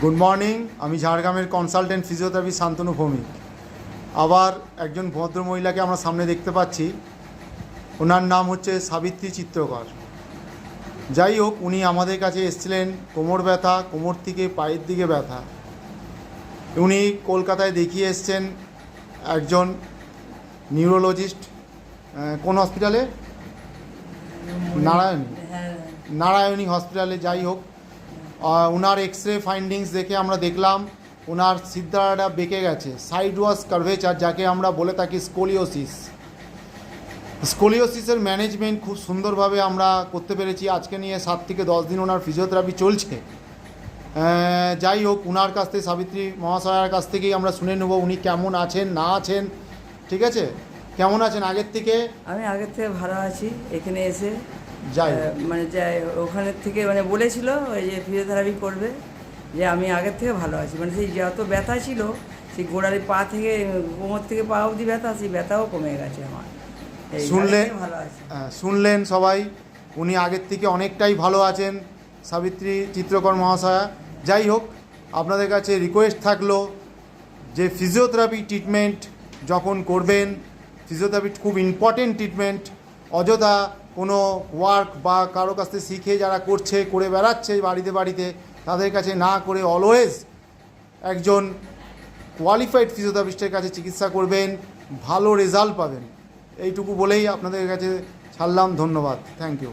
Good morning. আমি ঝাড়গ্রামের consultant physiotherapy Shantanu Bhowmik. আবার একজন ভদ্রমহিলাকে আমরা সামনে দেখতে পাচ্ছি। ওনার নাম হচ্ছে সাবিত্রী চিত্রকর। যাই হোক, উনি আমাদের কাছে এসেছিলেন কোমর ব্যথা, কোমর থেকে পায়ের দিকে ব্যথা। উনি কলকাতায় দেখিয়ে এসছেন একজন নিউরোলজিস্ট। কোন হসপিটালে? নারায়ণী হসপিটালে। যাই হোক, ওনার এক্স-রে ফাইন্ডিংস দেখে আমরা দেখলাম ওনার সিদ্ধাটা বেঁকে গেছে, সাইডওয়াস কার্ভেচার, যাকে আমরা বলে থাকি স্কোলিওসিস। স্কোলিওসিসের ম্যানেজমেন্ট খুব সুন্দরভাবে আমরা করতে পেরেছি। আজকে নিয়ে 7 থেকে 10 দিন ওনার ফিজিওথেরাপি চলছে। যাই হোক, ওনার কাছ থেকে, সাবিত্রী মহাশয়ার কাছ থেকেই আমরা শুনে নেব উনি কেমন আছেন না আছেন। ঠিক আছে, কেমন আছেন আগের থেকে? আমি আগের থেকে ভালো আছি। এখানে এসে যাই যাই ওখানের থেকে বলেছিল ওই যে ফিজিওথেরাপি করবে, যে আমি আগের থেকে ভালো আছি। সেই যত ব্যথা ছিল, সেই গোড়ালি পা থেকে কোমর থেকে পা অবধি ব্যথা, সেই ব্যথাও কমে গেছে আমার। ভালো আছি। শুনলেন সবাই, উনি আগের থেকে অনেকটাই ভালো আছেন, সাবিত্রী চিত্রকর মহাশয়া। যাই হোক, আপনাদের কাছে রিকোয়েস্ট থাকলো যে ফিজিওথেরাপি ট্রিটমেন্ট যখন করবেন, ফিজিওথেরাপি খুব ইম্পর্টেন্ট ট্রিটমেন্ট। অযথা কোনো ওয়ার্ক বা কারো কাছ থেকে শিখে যারা করছে, করে বেড়াচ্ছে বাড়িতে বাড়িতে, তাদের কাছে না করে অলওয়েজ একজন কোয়ালিফাইড ফিজিওথেরাপিস্টের কাছে চিকিৎসা করবেন, ভালো রেজাল্ট পাবেন। এইটুকু বলেই আপনাদের কাছে ছাড়লাম। ধন্যবাদ, থ্যাংক ইউ।